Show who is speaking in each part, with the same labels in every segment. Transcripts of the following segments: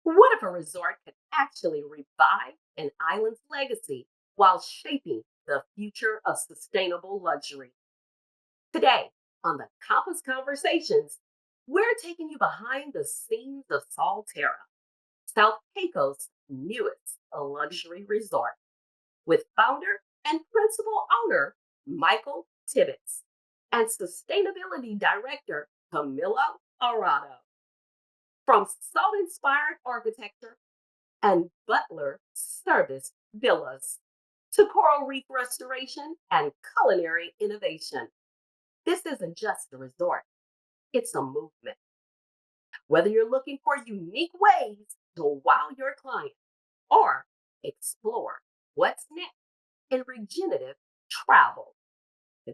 Speaker 1: What if a resort could actually revive an island's legacy while shaping the future of sustainable luxury? Today, on the Campus Conversations, we're taking you behind the scenes of Salterra, South Caicos' newest luxury resort, with founder and principal owner Michael Tibbetts and sustainability director Camilo Arado. From salt inspired architecture and butler service villas to coral reef restoration and culinary innovation. This isn't just a resort, it's a movement. Whether you're looking for unique ways to wow your client or explore what's next in regenerative travel,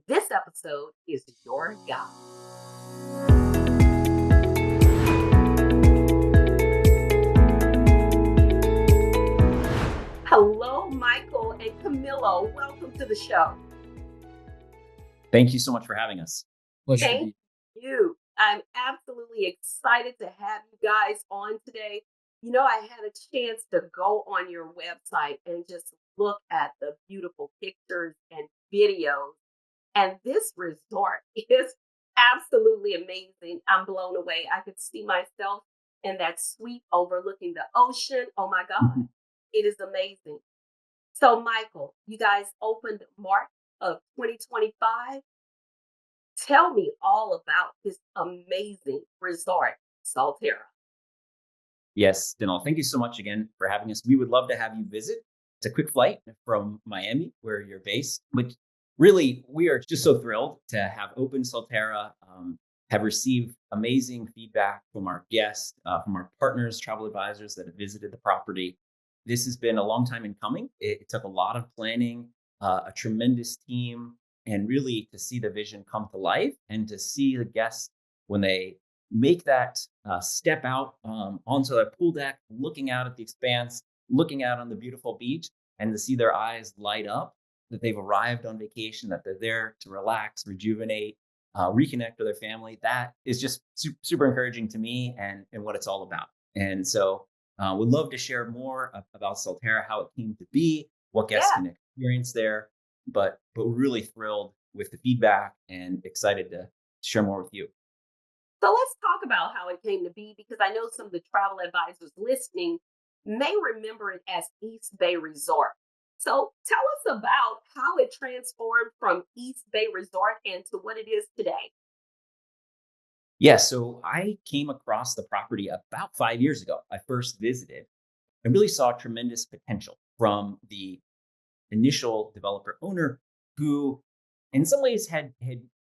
Speaker 1: this episode is your guide. Hello, Michael and Camilo. Welcome to the show.
Speaker 2: Thank you so much for having us.
Speaker 3: Pleasure to
Speaker 1: Thank
Speaker 3: be.
Speaker 1: you. I'm absolutely excited to have you guys on today. I had a chance to go on your website and just look at the beautiful pictures and videos. And this resort is absolutely amazing. I'm blown away. I could see myself in that suite overlooking the ocean. Oh my God, it is amazing. So, Michael, you guys opened March of 2025. Tell me all about this amazing resort, Salterra.
Speaker 2: Yes, Denella, thank you so much again for having us. We would love to have you visit. It's a quick flight from Miami, where you're based. But really, we are just so thrilled to have opened Solterra, have received amazing feedback from our guests, from our partners, travel advisors that have visited the property. This has been a long time in coming. It took a lot of planning, a tremendous team, and really to see the vision come to life and to see the guests when they make that step out onto the pool deck, looking out at the expanse, looking out on the beautiful beach, and to see their eyes light up that they've arrived on vacation, that they're there to relax, rejuvenate, reconnect with their family. That is just super encouraging to me and what it's all about. And so we'd love to share more about Solterra, how it came to be, what guests
Speaker 1: Yeah.
Speaker 2: can experience there. But we're really thrilled with the feedback and excited to share more with you.
Speaker 1: So let's talk about how it came to be because I know some of the travel advisors listening may remember it as East Bay Resort. So tell us about how it transformed from East Bay Resort into what it is today.
Speaker 2: Yeah, so I came across the property about 5 years ago. I first visited and really saw tremendous potential from the initial developer owner who, in some ways, had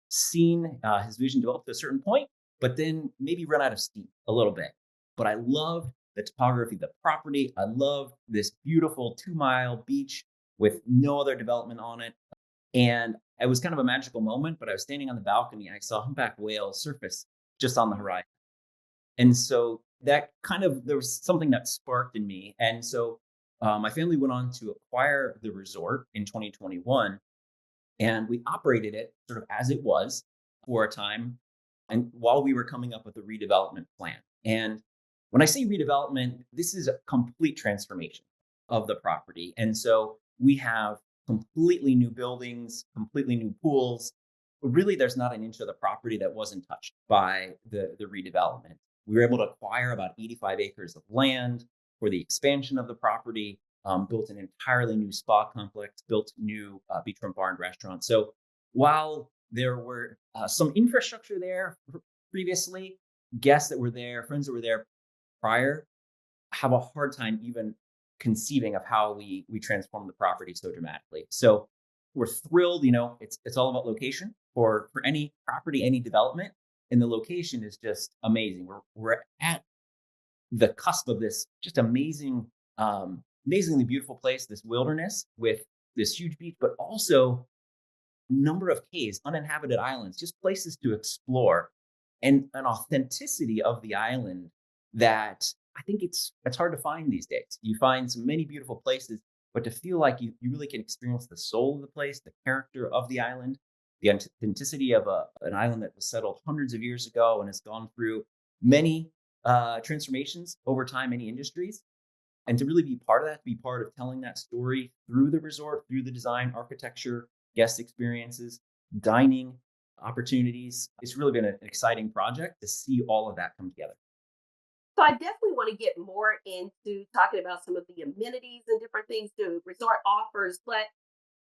Speaker 2: seen his vision develop to a certain point, but then maybe run out of steam a little bit. But I loved the topography of the property. I loved this beautiful 2 mile beach with no other development on it. And it was kind of a magical moment, but I was standing on the balcony and I saw humpback whales surface just on the horizon. And so that kind of, there was something that sparked in me. And so my family went on to acquire the resort in 2021, and we operated it sort of as it was for a time. And while we were coming up with a redevelopment plan. And when I say redevelopment, this is a complete transformation of the property. And so we have completely new buildings, completely new pools. Really, there's not an inch of the property that wasn't touched by the redevelopment. We were able to acquire about 85 acres of land for the expansion of the property, built an entirely new spa complex, built new beachfront bar and restaurant. So while there were some infrastructure there previously, guests that were there, friends that were there prior, have a hard time even conceiving of how we transform the property so dramatically. So we're thrilled. It's all about location for any property, any development, and the location is just amazing. We're at the cusp of this just amazingly beautiful place, this wilderness with this huge beach, but also number of cays, uninhabited islands, just places to explore, and an authenticity of the island that I think it's hard to find these days. You find so many beautiful places, but to feel like you really can experience the soul of the place, the character of the island, the authenticity of an island that was settled hundreds of years ago and has gone through many transformations over time, many industries. And to really be part of that, to be part of telling that story through the resort, through the design, architecture, guest experiences, dining opportunities, it's really been an exciting project to see all of that come together.
Speaker 1: So I definitely want to get more into talking about some of the amenities and different things the resort offers. But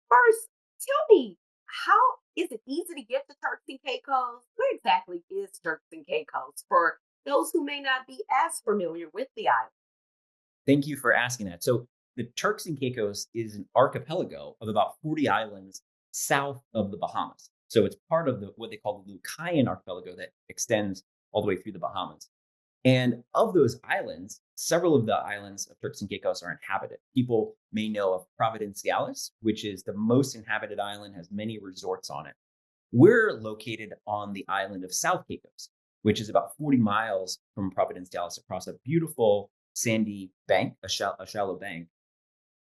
Speaker 1: first, tell me, how is it easy to get to Turks and Caicos? Where exactly is Turks and Caicos for those who may not be as familiar with the island?
Speaker 2: Thank you for asking that. So the Turks and Caicos is an archipelago of about 40 islands south of the Bahamas. So it's part of the what they call the Lucayan archipelago that extends all the way through the Bahamas. And of those islands, several of the islands of Turks and Caicos are inhabited. People may know of Providenciales, which is the most inhabited island, has many resorts on it. We're located on the island of South Caicos, which is about 40 miles from Providenciales across a beautiful sandy bank, a shallow bank.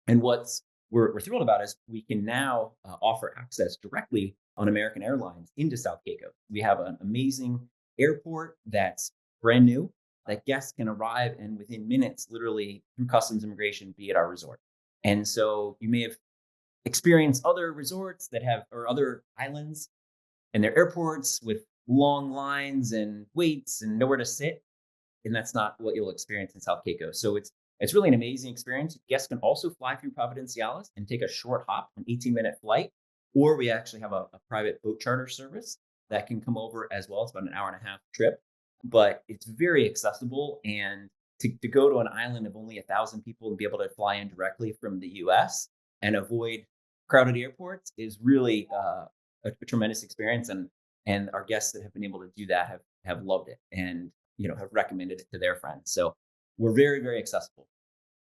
Speaker 2: And we're thrilled about is we can now offer access directly on American Airlines into South Caicos. We have an amazing airport that's brand new that guests can arrive and within minutes, literally through customs immigration, be at our resort. And so you may have experienced other resorts that have or other islands and their airports with long lines and waits and nowhere to sit, and that's not what you'll experience in South Caicos. So it's really an amazing experience. Guests can also fly through Providenciales and take a short hop, an 18-minute flight, or we actually have a private boat charter service that can come over as well. It's about an hour and a half trip, but it's very accessible. And to go to an island of only 1,000 people and be able to fly in directly from the US and avoid crowded airports is really a tremendous experience. And our guests that have been able to do that have loved it and have recommended it to their friends. So we're very, very accessible.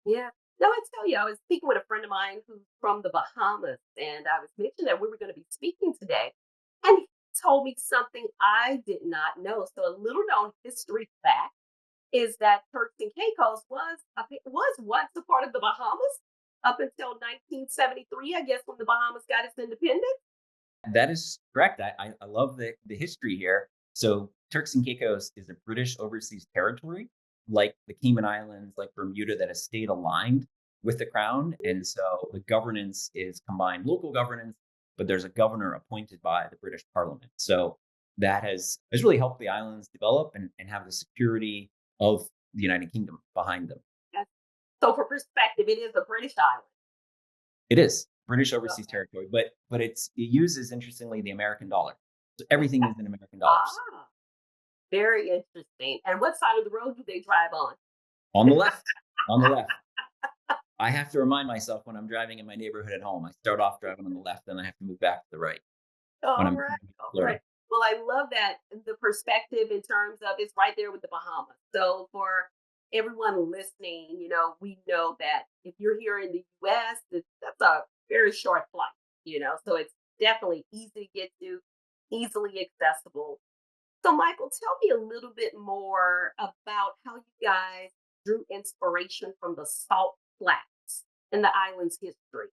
Speaker 1: Yeah. No, I tell you, I was speaking with a friend of mine who's from the Bahamas, and I was mentioning that we were going to be speaking today. And he told me something I did not know. So, a little known history fact is that Turks and Caicos was once a part of the Bahamas up until 1973, I guess, when the Bahamas got its independence.
Speaker 2: That is correct. I love the history here. So Turks and Caicos is a British overseas territory, like the Cayman Islands, like Bermuda, that has stayed aligned with the crown. And so the governance is combined local governance, but there's a governor appointed by the British Parliament. So that has really helped the islands develop and have the security of the United Kingdom behind them.
Speaker 1: Yes. So, for perspective, it is a British island.
Speaker 2: It is British overseas
Speaker 1: Okay.
Speaker 2: territory, but it uses interestingly the American dollar. So everything is in American dollars.
Speaker 1: Ah, very interesting. And what side of the road do they drive on?
Speaker 2: On the left, on the left. I have to remind myself when I'm driving in my neighborhood at home. I start off driving on the left, and I have to move back to the right when
Speaker 1: All
Speaker 2: I'm
Speaker 1: right,
Speaker 2: in
Speaker 1: all right.
Speaker 2: Florida.
Speaker 1: Well, I love that the perspective in terms of it's right there with the Bahamas. So for everyone listening, we know that if you're here in the US, that's a very short flight. So it's definitely easy to get to, easily accessible. So Michael, tell me a little bit more about how you guys drew inspiration from the salt flats and the island's history.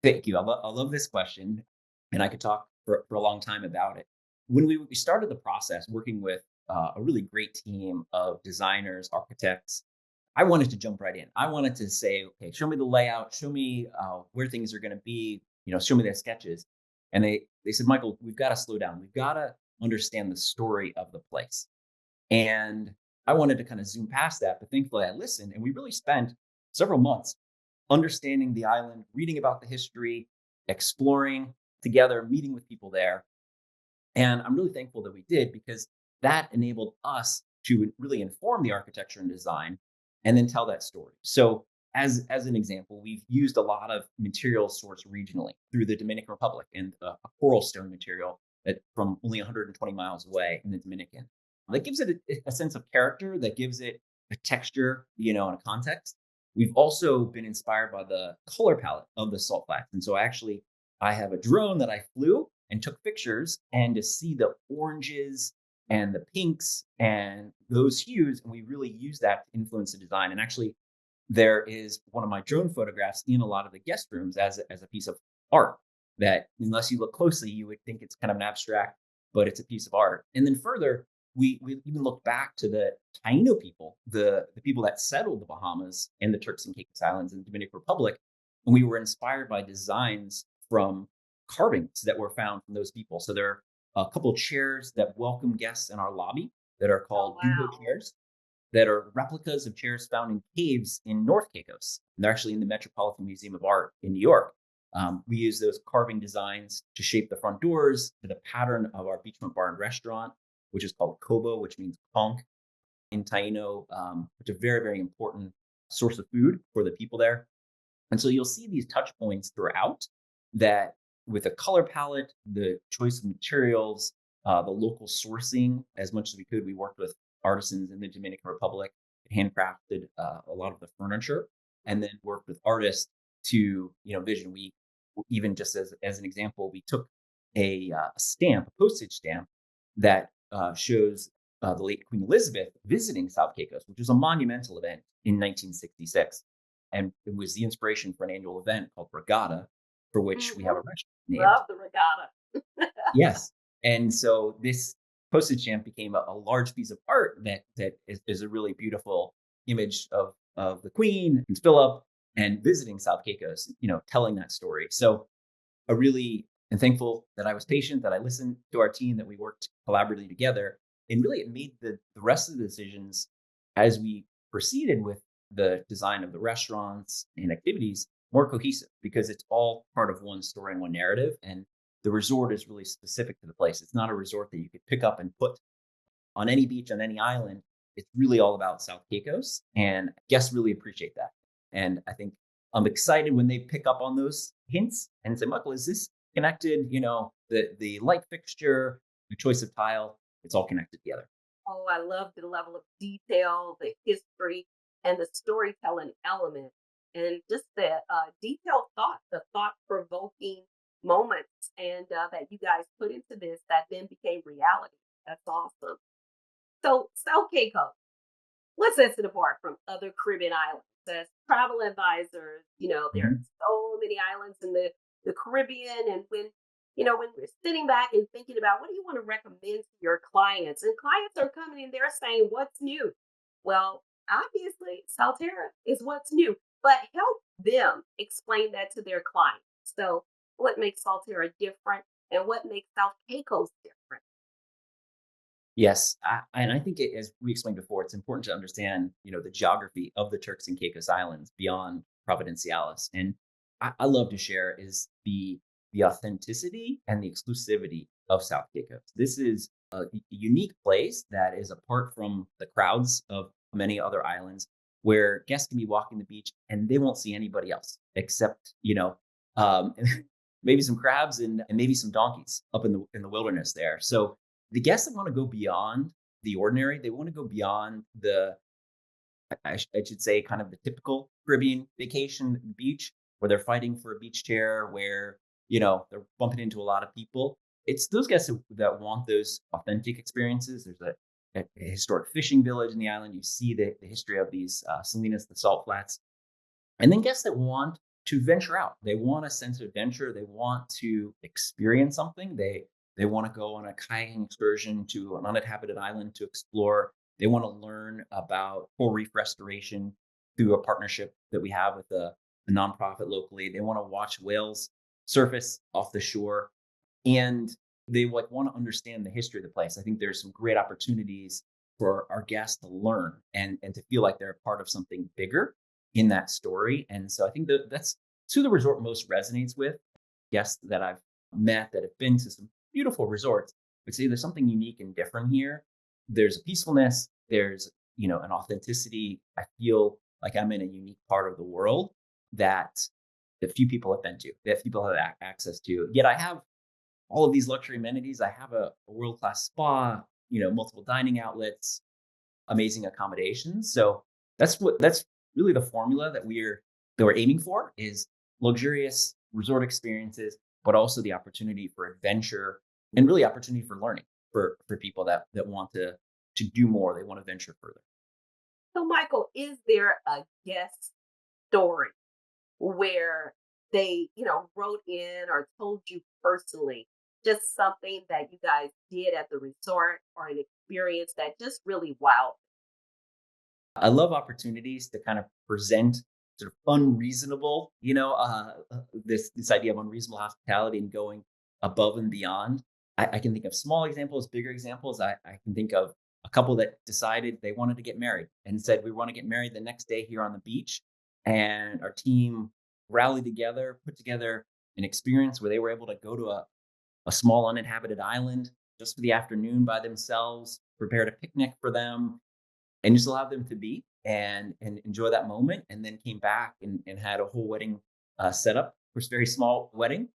Speaker 2: Thank you. I love this question, and I could talk for a long time about it. When we started the process working with a really great team of designers, architects, I wanted to jump right in. I wanted to say, okay, show me the layout, show me where things are going to be, show me their sketches. And they said, Michael, we've got to slow down. We've got to understand the story of the place. And I wanted to kind of zoom past that, but thankfully I listened, and we really spent several months understanding the island, reading about the history, exploring together, meeting with people there. And I'm really thankful that we did because that enabled us to really inform the architecture and design and then tell that story. So as an example, we've used a lot of material sourced regionally through the Dominican Republic and a coral stone material that from only 120 miles away in the Dominican. That gives it a sense of character, that gives it a texture, and a context. We've also been inspired by the color palette of the salt flats. And so I have a drone that I flew and took pictures and to see the oranges and the pinks and those hues. And we really use that to influence the design. And actually, there is one of my drone photographs in a lot of the guest rooms as a piece of art that, unless you look closely, you would think it's kind of an abstract, but it's a piece of art. And then further, we even look back to the Taino people, the people that settled the Bahamas and the Turks and Caicos Islands and Dominican Republic, and we were inspired by designs from carvings that were found from those people. So there are a couple of chairs that welcome guests in our lobby that are
Speaker 1: Oh,
Speaker 2: called Dugo
Speaker 1: wow.
Speaker 2: chairs that are replicas of chairs found in caves in North Caicos. And they're actually in the Metropolitan Museum of Art in New York. We use those carving designs to shape the front doors to the pattern of our beachfront bar and restaurant, which is called Kobo, which means conch in Taino, which is a very, very important source of food for the people there. And so you'll see these touch points throughout that with a color palette, the choice of materials, the local sourcing, as much as we could, we worked with artisans in the Dominican Republic, handcrafted a lot of the furniture, and then worked with artists to, vision. We even just as an example, we took a stamp, a postage stamp that shows the late Queen Elizabeth visiting South Caicos, which was a monumental event in 1966 and it was the inspiration for an annual event called Regatta, for which we have a
Speaker 1: Mhm.
Speaker 2: restaurant named.
Speaker 1: Love the regatta.
Speaker 2: Yes, and so this postage stamp became a large piece of art that is a really beautiful image of the Queen and Philip and visiting South Caicos, telling that story. So I really am thankful that I was patient, that I listened to our team, that we worked collaboratively together, and really it made the rest of the decisions as we proceeded with the design of the restaurants and activities more cohesive because it's all part of one story and one narrative. And the resort is really specific to the place. It's not a resort that you could pick up and put on any beach on any island. It's really all about South Caicos, and guests really appreciate that. And I think I'm excited when they pick up on those hints and say, "Michael, is this connected? The light fixture, the choice of tile, it's all connected together."
Speaker 1: Oh, I love the level of detail, the history, and the storytelling element, and just the detailed thought, the thought provoking moments, and that you guys put into this that then became reality. That's awesome. So, South Caicos, what sets it apart from other Caribbean islands? As travel advisors, there are
Speaker 2: Mhm.
Speaker 1: so many islands in the Caribbean. And when we're sitting back and thinking about what do you want to recommend to your clients, and clients are coming in, they're saying, what's new? Well, obviously, Salterra is what's new, but help them explain that to their clients. So, what makes Salterra different and what makes South Caicos different?
Speaker 2: Yes, and I think as we explained before, it's important to understand, the geography of the Turks and Caicos Islands beyond Providenciales. And I love to share is the authenticity and the exclusivity of South Caicos. This is a unique place that is apart from the crowds of many other islands, where guests can be walking the beach and they won't see anybody else except, um, maybe some crabs and maybe some donkeys up in the wilderness there. So the guests that want to go beyond the ordinary, they want to go beyond I should say, kind of the typical Caribbean vacation beach where they're fighting for a beach chair, where, they're bumping into a lot of people. It's those guests that want those authentic experiences. There's a historic fishing village in the island. You see the history of these Salinas, the salt flats. And then guests that want to venture out. They want a sense of adventure. They want to experience something. They want to go on a kayaking excursion to an uninhabited island to explore. They want to learn about coral reef restoration through a partnership that we have with a nonprofit locally. They want to watch whales surface off the shore, and they want to understand the history of the place. I think there's some great opportunities for our guests to learn and to feel like they're a part of something bigger in that story. And so I think that's who the resort most resonates with. Guests that I've met that have been to some beautiful resorts would say there's something unique and different here. There's a peacefulness, there's an authenticity. I feel like I'm in a unique part of the world that few people have been to, that few people have access to. Yet I have all of these luxury amenities. I have a world-class spa, multiple dining outlets, amazing accommodations. So that's really the formula that we're aiming for is luxurious resort experiences, but also the opportunity for adventure and really opportunity for learning for people that want to do more. They want to venture further.
Speaker 1: So, Michael, is there a guest story where they, wrote in or told you personally Just something that you guys did at the resort or an experience that just really wowed.
Speaker 2: I love opportunities to kind of present sort of unreasonable, this idea of unreasonable hospitality and going above and beyond. I can think of small examples, bigger examples. I can think of a couple that decided they wanted to get married and said, we want to get married the next day here on the beach. And our team rallied together, put together an experience where they were able to go to a small uninhabited island just for the afternoon by themselves, prepared a picnic for them, and just allowed them to be and enjoy that moment. And then came back and had a whole wedding set up. Of course, very small wedding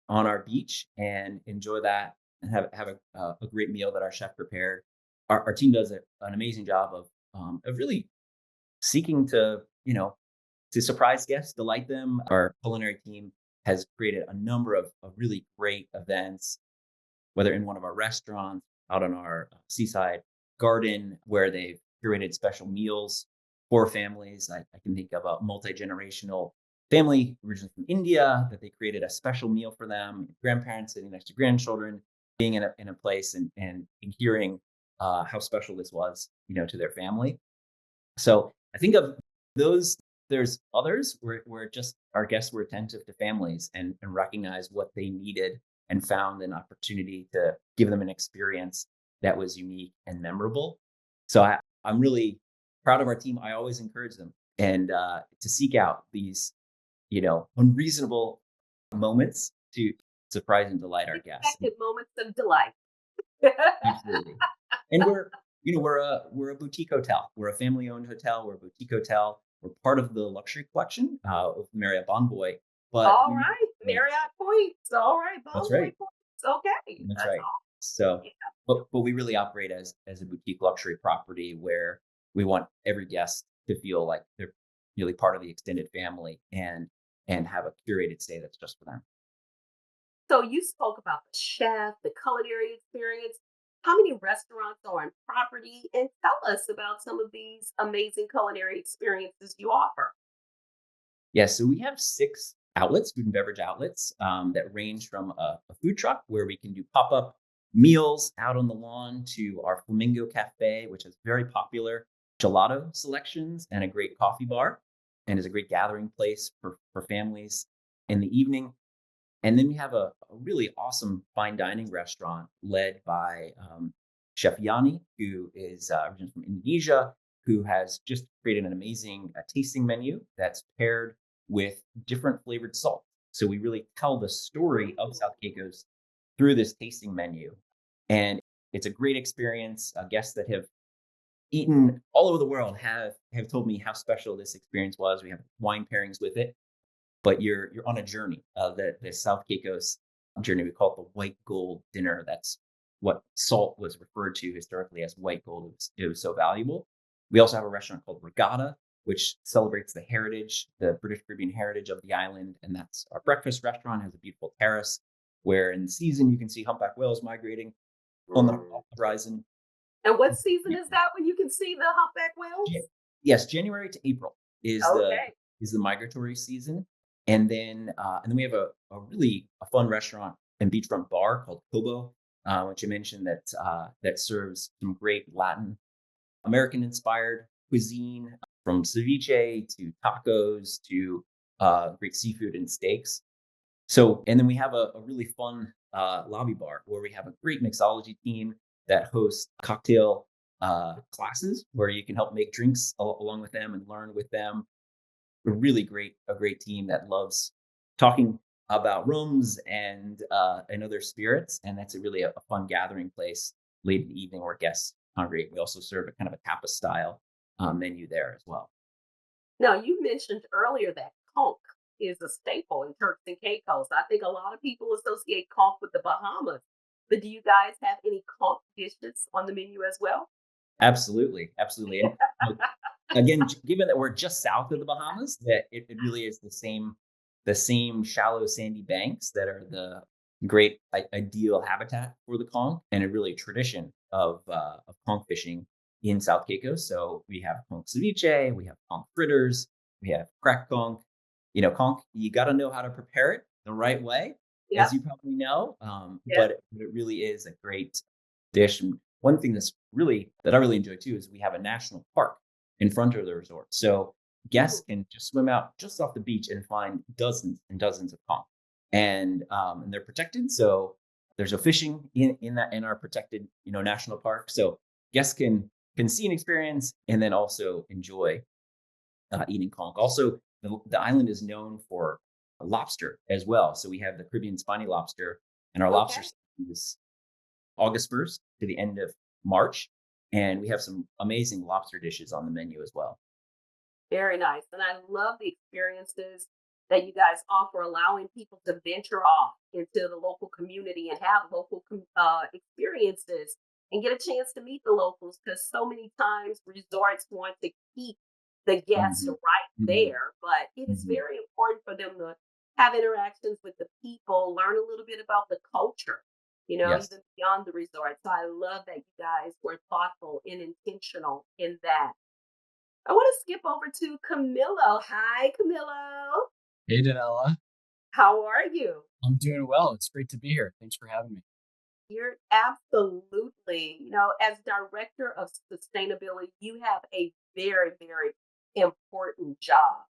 Speaker 2: on our beach, and enjoy that and have a great meal that our chef prepared. Our team does an amazing job of really seeking to surprise guests, delight them. Our culinary team has created a number of really great events, whether in one of our restaurants, out on our seaside garden, where they've curated special meals for families. I can think of a multi-generational family originally from India that they created a special meal for them, grandparents sitting next to grandchildren, being in a place and hearing how special this was, to their family. So I think of those. There's others where just our guests were attentive to families and recognize what they needed and found an opportunity to give them an experience that was unique and memorable. So I'm really proud of our team. I always encourage them and to seek out these, unreasonable moments to surprise and delight our guests.
Speaker 1: Unexpected moments of delight.
Speaker 2: Absolutely. And we're a boutique hotel. We're a family owned hotel. We're a boutique hotel. We're part of the luxury collection of Marriott Bonvoy. But
Speaker 1: All right, Marriott points. All right,
Speaker 2: that's
Speaker 1: Bonvoy
Speaker 2: right.
Speaker 1: points. Okay,
Speaker 2: That's
Speaker 1: that's
Speaker 2: right.
Speaker 1: all.
Speaker 2: So,
Speaker 1: Yeah.
Speaker 2: but we really operate as a boutique luxury property where we want every guest to feel like they're really part of the extended family and have a curated stay that's just for them.
Speaker 1: So you spoke about the chef, the culinary experience. How many restaurants are on property? And tell us about some of these amazing culinary experiences you offer.
Speaker 2: Yeah, so we have 6 outlets, food and beverage outlets, that range from a food truck where we can do pop up meals out on the lawn to our Flamingo Cafe, which has very popular gelato selections and a great coffee bar and is a great gathering place for families in the evening. And then we have a really awesome fine dining restaurant led by Chef Yani, who is originally from Indonesia, who has just created an amazing tasting menu that's paired with different flavored salt. So we really tell the story of
Speaker 1: Mm.
Speaker 2: South Caicos through this tasting menu. And it's a great experience. Guests that have eaten all over the world have told me how special this experience was. We have wine pairings with it, but you're on a journey. The South Caicos journey, we call it the white gold dinner. That's what salt was referred to historically as white gold. It was so valuable. We also have a restaurant called Regatta, which celebrates the heritage, the British Caribbean heritage of the island, and that's our breakfast restaurant. Has a beautiful terrace where in the season you can see humpback whales migrating on the
Speaker 1: Mm.
Speaker 2: horizon.
Speaker 1: And what season is that when you can see the humpback whales?
Speaker 2: Ja- Yes, January to April is the
Speaker 1: Okay.
Speaker 2: is the migratory season, and then we have a really a fun restaurant and beachfront bar called Kobo, which you mentioned that serves some great Latin American inspired cuisine from ceviche to tacos to great seafood and steaks. So, and then we have a really fun lobby bar where we have a great mixology team that hosts cocktail classes where you can help make drinks along with them and learn with them. A great team that loves talking about rooms and other spirits, and that's a fun gathering place late in the evening where guests congregate. We also serve a kind of a tapas style menu there as well.
Speaker 1: Now, you mentioned earlier that conch is a staple in Turks and Caicos. I think a lot of people associate conch with the Bahamas. But do you guys have any conch dishes on the menu as well?
Speaker 2: Absolutely, absolutely. And again, given that we're just south of the Bahamas, that it really is the same shallow sandy banks that are the great ideal habitat for the conch, and a really tradition of conch fishing in South Caicos. So we have conch ceviche, we have conch fritters, we have cracked conch. Conch, you got to know how to prepare it the right way.
Speaker 1: Yep.
Speaker 2: as you probably know.
Speaker 1: Yep.
Speaker 2: But it really is a great dish. And one thing that I really enjoy too is we have a national park in front of the resort. So
Speaker 1: Ooh,
Speaker 2: guests can just swim out just off the beach and find dozens and dozens of conch. And they're protected. So there's no fishing in our protected, national park. So guests can see and experience and then also enjoy eating conch. Also, the island is known for lobster as well. So we have the Caribbean spiny lobster, and our lobster
Speaker 1: okay.
Speaker 2: season is August 1st to the end of March. And we have some amazing lobster dishes on the menu as well.
Speaker 1: Very nice. And I love the experiences that you guys offer, allowing people to venture off into the local community and have local experiences and get a chance to meet the locals because so many times resorts want to keep the guests
Speaker 2: Mhm,
Speaker 1: right
Speaker 2: mhm,
Speaker 1: there. But it is
Speaker 2: mhm.
Speaker 1: very important for them to have interactions with the people, learn a little bit about the culture,
Speaker 2: Yes.
Speaker 1: even beyond the resort. So I love that you guys were thoughtful and intentional in that. I want to skip over to Camilo. Hi, Camilo.
Speaker 3: Hey, Denella.
Speaker 1: How are you?
Speaker 3: I'm doing well. It's great to be here. Thanks for having me.
Speaker 1: You're absolutely, as director of sustainability, you have a very, very important job.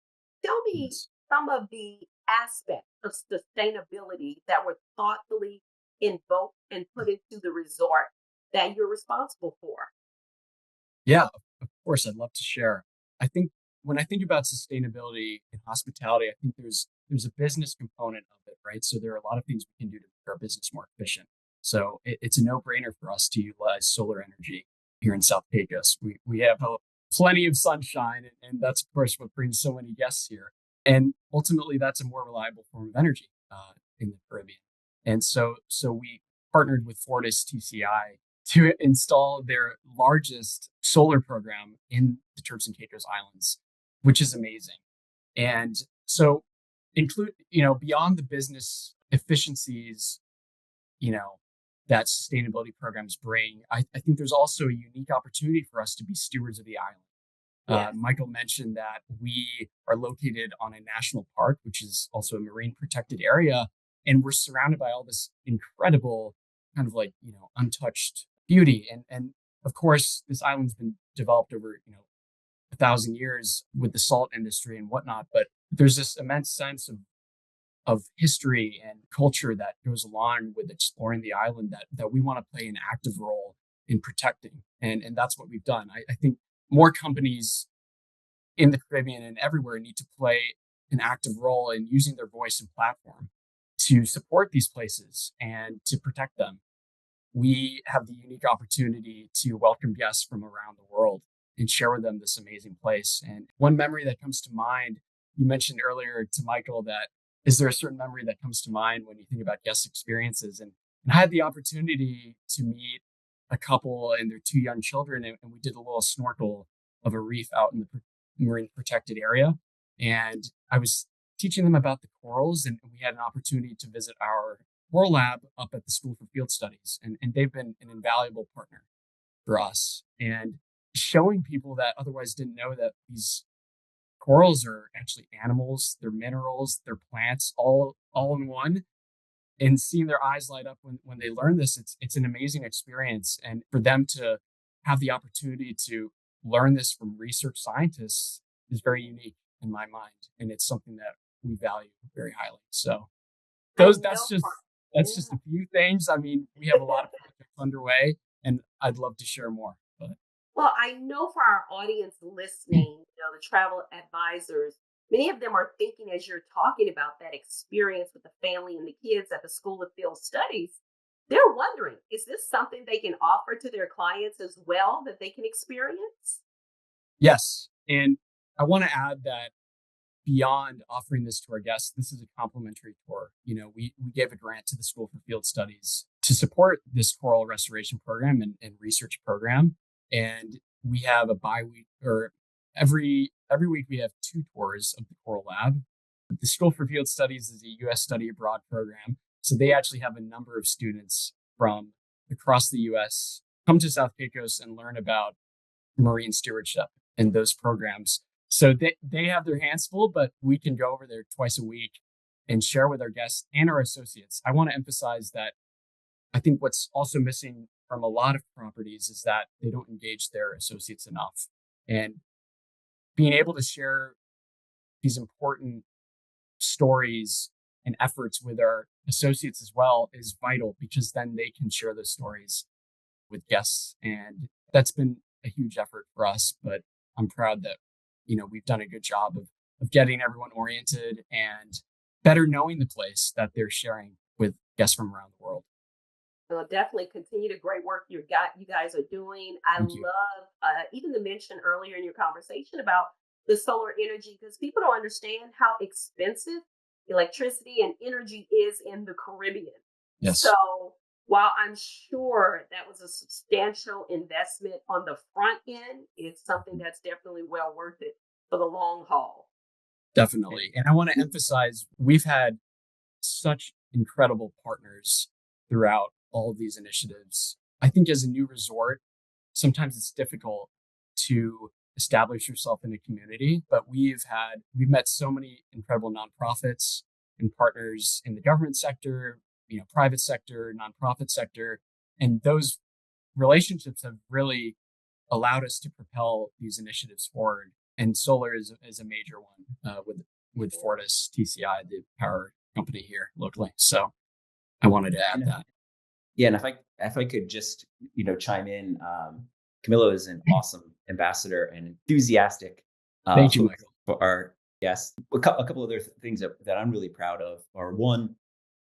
Speaker 1: Tell me
Speaker 3: Yes.
Speaker 1: some of the aspects of sustainability that were thoughtfully invoked and put into the resort that you're responsible for.
Speaker 3: Yeah, of course, I'd love to share. I think when I think about sustainability in hospitality, I think there's a business component of it, right? So there are a lot of things we can do to make our business more efficient. So it's a no-brainer for us to utilize solar energy here in South Caicos. We have plenty of sunshine, and that's of course what brings so many guests here. And ultimately, that's a more reliable form of energy in the Caribbean. And so we partnered with Fortis TCI to install their largest solar program in the Turks and Caicos Islands, which is amazing. And so include, beyond the business efficiencies, you know, that sustainability programs bring, I think there's also a unique opportunity for us to be stewards of the island.
Speaker 1: Yes.
Speaker 3: Michael mentioned that we are located on a national park, which is also a marine protected area, and we're surrounded by all this incredible kind of like untouched beauty. And of course, this island's been developed over 1,000 years with the salt industry and whatnot, but there's this immense sense of history and culture that goes along with exploring the island that we want to play an active role in protecting, and that's what we've done. I think more companies in the Caribbean and everywhere need to play an active role in using their voice and platform to support these places and to protect them. We have the unique opportunity to welcome guests from around the world and share with them this amazing place. And one memory that comes to mind, you mentioned earlier to Michael that is there a certain memory that comes to mind when you think about guest experiences? And I had the opportunity to meet a couple and their two young children, and we did a little snorkel of a reef out in the marine protected area. And I was teaching them about the corals, and we had an opportunity to visit our coral lab up at the School for Field Studies, and they've been an invaluable partner for us. And showing people that otherwise didn't know that these corals are actually animals, they're minerals, they're plants, all in one, and seeing their eyes light up when they learn this, it's an amazing experience. And for them to have the opportunity to learn this from research scientists is very unique in my mind, and it's something that we value very highly. So
Speaker 1: I
Speaker 3: those
Speaker 1: know for
Speaker 3: that's just
Speaker 1: yeah.
Speaker 3: a few things. I mean, we have a lot of projects underway, and I'd love to share more. But
Speaker 1: Well, I know for our audience listening, the travel advisors, many of them are thinking as you're talking about that experience with the family and the kids at the School of Field Studies, they're wondering, is this something they can offer to their clients as well that they can experience?
Speaker 3: yes, and I want to add that beyond offering this to our guests, this is a complimentary tour. We gave a grant to the School for Field Studies to support this coral restoration program and research program. And we have a bi-week or every week we have two tours of the coral lab. The School for Field Studies is a US study abroad program. So they actually have a number of students from across the US come to South Caicos and learn about marine stewardship in those programs. So they have their hands full, but we can go over there twice a week and share with our guests and our associates. I want to emphasize that I think what's also missing from a lot of properties is that they don't engage their associates enough. And being able to share these important stories and efforts with our associates as well is vital, because then they can share those stories with guests. And that's been a huge effort for us, but I'm proud that, we've done a good job of getting everyone oriented and better knowing the place that they're sharing with guests from around the world.
Speaker 1: Well, definitely continue the great work you guys are doing. I
Speaker 3: Thank you.
Speaker 1: love even the mention earlier in your conversation about the solar energy, because people don't understand how expensive electricity and energy is in the Caribbean. So
Speaker 3: Yes,
Speaker 1: while I'm sure that was a substantial investment on the front end, it's something that's definitely well worth it for the long haul.
Speaker 3: definitely. And I want to emphasize we've had such incredible partners throughout all of these initiatives. I think as a new resort, sometimes it's difficult to establish yourself in a community, but we've met so many incredible nonprofits and partners in the government sector, private sector, nonprofit sector, and those relationships have really allowed us to propel these initiatives forward. And solar is a major one with Fortis TCI, the power company here locally. So I wanted to add
Speaker 2: And
Speaker 3: that.
Speaker 2: yeah, and if I could just chime in, Camilo is an awesome ambassador and enthusiastic
Speaker 3: Thank you,
Speaker 2: host
Speaker 3: Michael.
Speaker 2: for our guests. A couple other things that I'm really proud of are one,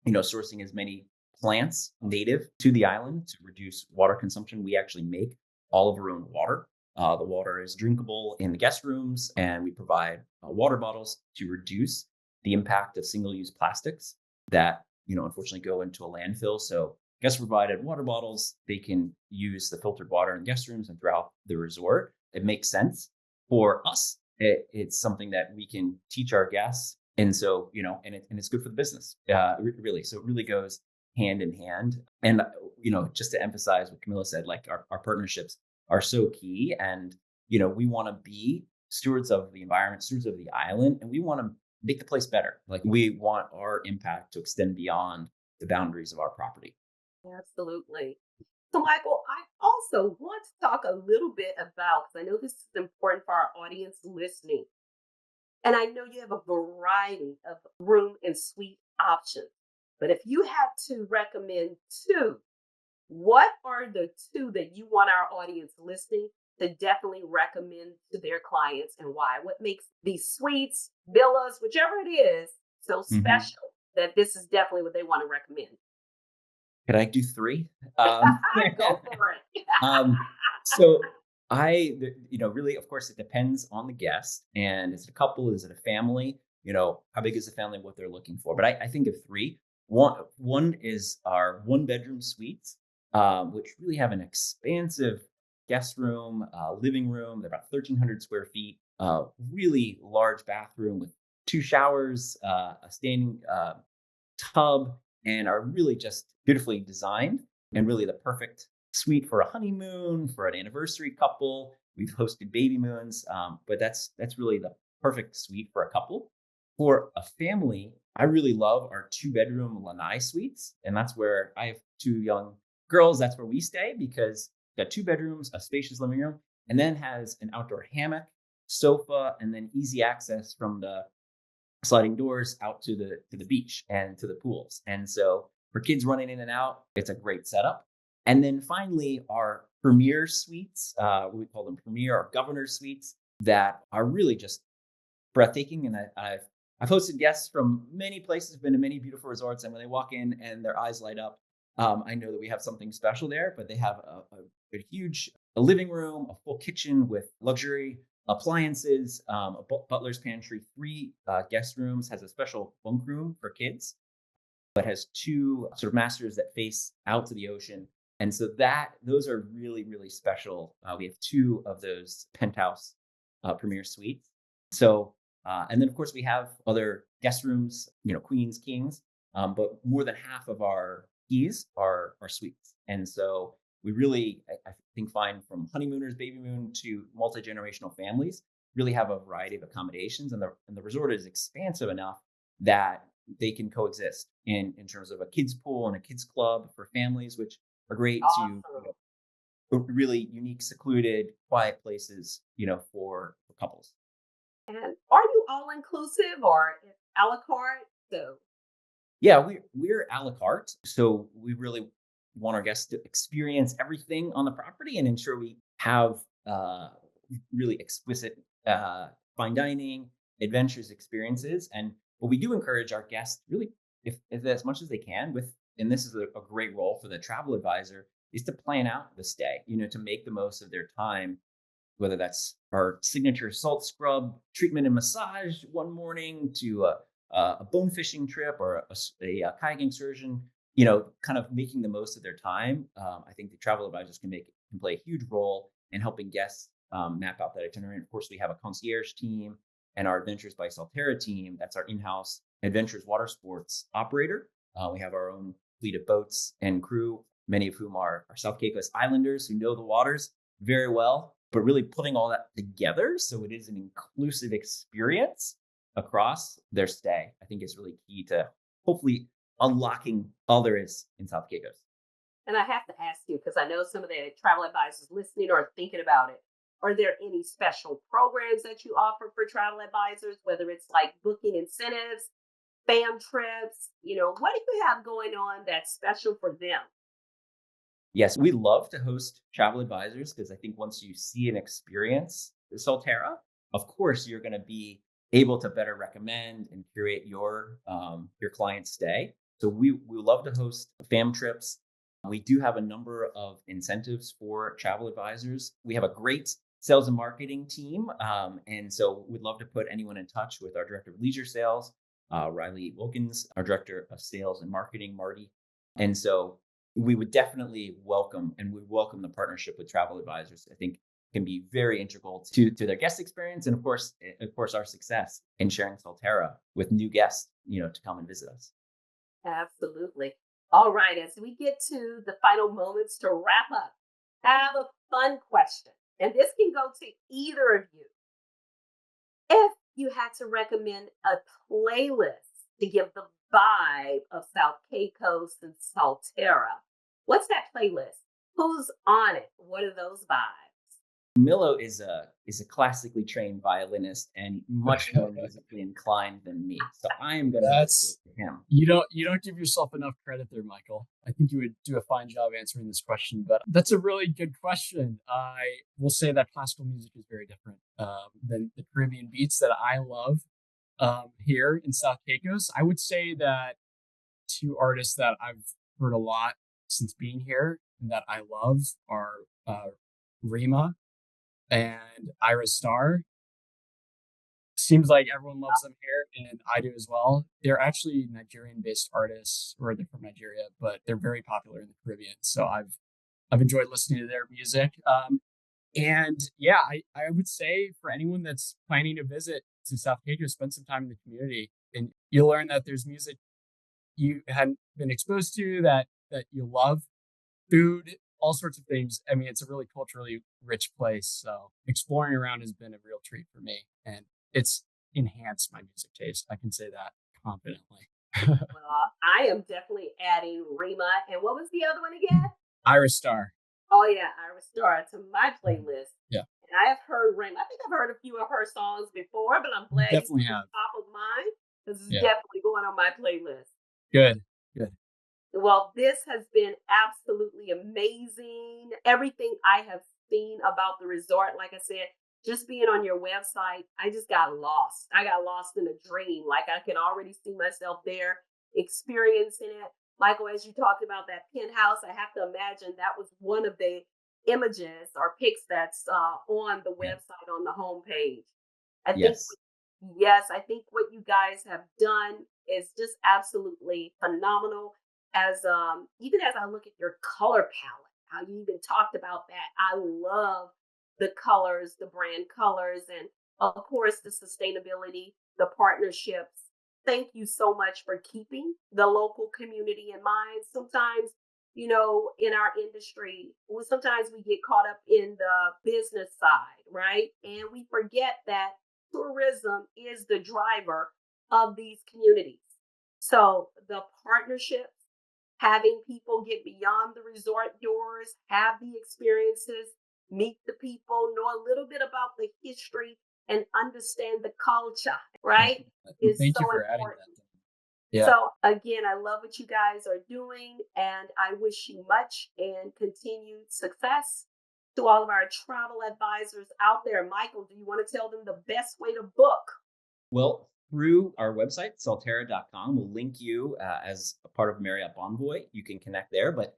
Speaker 2: sourcing as many plants native to the island to reduce water consumption. We actually make all of our own water. The water is drinkable in the guest rooms, and we provide water bottles to reduce the impact of single-use plastics that unfortunately go into a landfill. So guest provided water bottles, they can use the filtered water in guest rooms and throughout the resort. It makes sense for us. It's something that we can teach our guests, and so and it's good for the business, really. So it really goes hand in hand. And just to emphasize what Camilla said, like our partnerships are so key, and we want to be stewards of the environment, stewards of the island, and we want to make the place better. Like we want our impact to extend beyond the boundaries of our property.
Speaker 1: Absolutely. So, Michael, I also want to talk a little bit about, because I know this is important for our audience listening, and I know you have a variety of room and suite options. But if you had to recommend two, what are the two that you want our audience listening to definitely recommend to their clients, and why? What makes these suites, villas, whichever it is, so
Speaker 2: Mhm.
Speaker 1: special that this is definitely what they want to recommend?
Speaker 2: Could I do three? Um,
Speaker 1: Go for it.
Speaker 2: um, so really, of course, it depends on the guest. And is it a couple? Is it a family? How big is the family? What they're looking for. But I think of three. One is our one bedroom suites, which really have an expansive guest room, living room. They're about 1,300 square feet. Really large bathroom with two showers, a standing tub, and are really just beautifully designed and really the perfect suite for a honeymoon, for an anniversary couple. We've hosted baby moons, but that's really the perfect suite for a couple. For a family, I really love our two-bedroom lanai suites, and that's where I have two young girls. That's where we stay because it's got two bedrooms, a spacious living room, and then has an outdoor hammock, sofa, and then easy access from the sliding doors out to the beach and to the pools. And so for kids running in and out, it's a great setup. And then finally, our premier suites, we call them premier or governor suites, that are really just breathtaking. And I've hosted guests from many places, been to many beautiful resorts, and when they walk in and their eyes light up, I know that we have something special there. But they have a huge a living room, a full kitchen with luxury appliances, a butler's pantry, three guest rooms, has a special bunk room for kids, but has two sort of masters that face out to the ocean. And so those are really, really special. We have two of those penthouse premier suites. So, and then of course we have other guest rooms, queens, kings, but more than half of our keys are suites. And so we really, I think, find from honeymooners, baby moon to multi generational families, really have a variety of accommodations, and the resort is expansive enough that they can coexist in terms of a kids pool and a kids club for families, which are great to,
Speaker 1: Awesome.
Speaker 2: really unique, secluded, quiet places, for couples.
Speaker 1: And are you all inclusive or a la carte? So,
Speaker 2: Yeah, we're a la carte, so we really want our guests to experience everything on the property and ensure we have really explicit fine dining, adventures, experiences, and but we do encourage our guests really, if as much as they can, with and this is a great role for the travel advisor is to plan out the stay, to make the most of their time, whether that's our signature salt scrub treatment and massage one morning to a bone fishing trip or a kayaking excursion, kind of making the most of their time. I think the travel advisors can play a huge role in helping guests map out that itinerary. And of course, we have a concierge team and our Adventures by Salterra team. That's our in-house adventures water sports operator. We have our own fleet of boats and crew, many of whom are South Caicos Islanders who know the waters very well, but really putting all that together so it is an inclusive experience across their stay, I think is really key to hopefully unlocking all there is in South Caicos.
Speaker 1: and I have to ask you because I know some of the travel advisors listening or thinking about it. Are there any special programs that you offer for travel advisors, whether it's like booking incentives, fam trips? What do you have going on that's special for them?
Speaker 2: Yes, we love to host travel advisors because I think once you see and experience Solterra, of course you're going to be able to better recommend and curate your client's stay. So we love to host fam trips. We do have a number of incentives for travel advisors. We have a great sales and marketing team, and so we'd love to put anyone in touch with our director of leisure sales, Riley Wilkins, our director of sales and marketing, Marty. And so we would definitely welcome the partnership with travel advisors. I think can be very integral to their guest experience and of course our success in sharing Solterra with new guests, to come and visit us.
Speaker 1: Absolutely. All right, as we get to the final moments to wrap up, I have a fun question. And this can go to either of you. If you had to recommend a playlist to give the vibe of South Caicos and Salterra, what's that playlist? Who's on it? What are those vibes?
Speaker 2: Camilo is a classically trained violinist and much more musically inclined than me, so I am going to go
Speaker 3: That's
Speaker 2: with him.
Speaker 3: you don't give yourself enough credit there, Michael. I think you would do a fine job answering this question, but that's a really good question. I will say that classical music is very different than the Caribbean beats that I love here in South Caicos. I would say that two artists that I've heard a lot since being here and that I love are Rima and Ira Star. Seems like everyone loves them here, and I do as well. They're actually Nigerian-based artists, or they're from Nigeria, but they're very popular in the Caribbean. So I've enjoyed listening to their music. And yeah, I would say for anyone that's planning to visit to South Caicos, spend some time in the community, and you'll learn that there's music you hadn't been exposed to that you love, food, all sorts of things. I mean, it's a really culturally rich place. So exploring around has been a real treat for me, and it's enhanced my music taste. I can say that confidently.
Speaker 1: Well, I am definitely adding Rima. And what was the other one again?
Speaker 3: Iris Star.
Speaker 1: Oh, yeah, Iris Star to my
Speaker 3: Mhm.
Speaker 1: playlist.
Speaker 3: Yeah,
Speaker 1: And I have heard Rima. I think I've heard a few of her songs before, but I'm glad you
Speaker 3: definitely
Speaker 1: put it
Speaker 3: have.
Speaker 1: top of mind. This is
Speaker 3: Yeah,
Speaker 1: definitely going on my playlist.
Speaker 3: good, good.
Speaker 1: Well, this has been absolutely amazing. Everything I have seen about the resort, like I said, just being on your website, I just got lost. I got lost in a dream. Like I can already see myself there experiencing it. Michael, as you talked about that penthouse, I have to imagine that was one of the images or pics that's on the
Speaker 2: Yeah.
Speaker 1: website on the homepage. I think,
Speaker 2: Yes.
Speaker 1: yes, I think what you guys have done is just absolutely phenomenal as even as I look at your color palette, how you even talked about that. I love the colors, the brand colors, and of course the sustainability, the partnerships. Thank you so much for keeping the local community in mind. Sometimes, in our industry, sometimes we get caught up in the business side, right? And we forget that tourism is the driver of these communities. So the partnerships, having people get beyond the resort doors, have the experiences, meet the people, know a little bit about the history, and understand the culture, right? Is
Speaker 3: Thank you
Speaker 1: so
Speaker 3: for adding
Speaker 1: important.
Speaker 3: that. Yeah.
Speaker 1: So again, I love what you guys are doing, and I wish you much and continued success to all of our travel advisors out there. Michael, do you want to tell them the best way to book?
Speaker 2: Well, through our website, salterra.com, we'll link you as a part of Marriott Bonvoy. You can connect there, but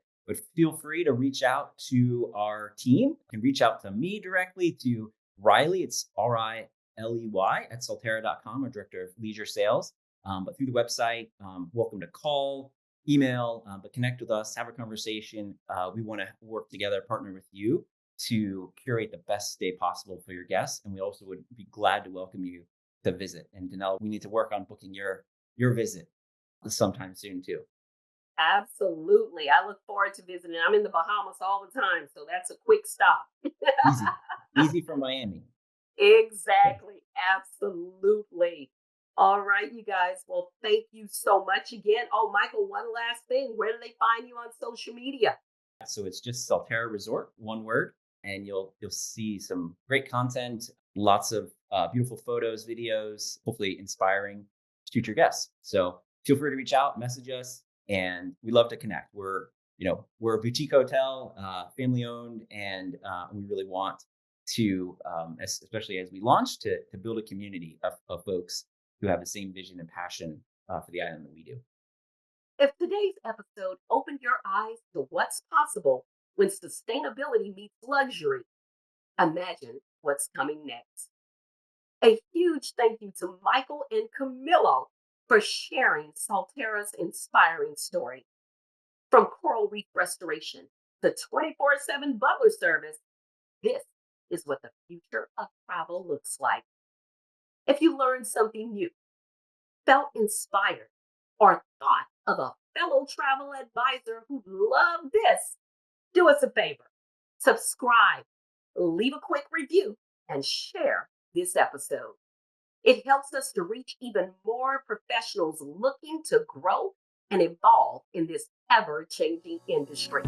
Speaker 2: feel free to reach out to our team. You can reach out to me directly, to Riley. It's Riley at salterra.com, our director of leisure sales. But through the website, welcome to call, email, but connect with us, have a conversation. We want to work together, partner with you to curate the best stay possible for your guests. And we also would be glad to welcome you to visit. And Denella, we need to work on booking your visit sometime soon too.
Speaker 1: Absolutely. I look forward to visiting. I'm in the Bahamas all the time, so that's a quick stop.
Speaker 2: Easy, easy from Miami.
Speaker 1: Exactly. Absolutely. All right, you guys. Well, thank you so much again. Oh, Michael, one last thing. Where do they find you on social media?
Speaker 2: So it's just Salterra Resort, one word, and you'll see some great content, lots of beautiful photos, videos, hopefully inspiring future guests. So feel free to reach out, message us, and we love to connect. We're a boutique hotel, family owned, and we really want to, especially as we launch, to build a community of folks who have the same vision and passion for the island that we do.
Speaker 1: If today's episode opened your eyes to what's possible when sustainability meets luxury, imagine what's coming next. A huge thank you to Michael and Camilo for sharing Salterra's inspiring story. From coral reef restoration to 24/7 butler service, this is what the future of travel looks like. If you learned something new, felt inspired, or thought of a fellow travel advisor who'd love this, do us a favor. Subscribe, leave a quick review, and share this episode. It helps us to reach even more professionals looking to grow and evolve in this ever changing industry.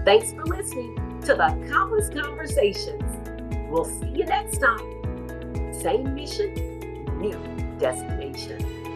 Speaker 1: Thanks for listening to the Countless Conversations. We'll see you next time. Same mission, new destination.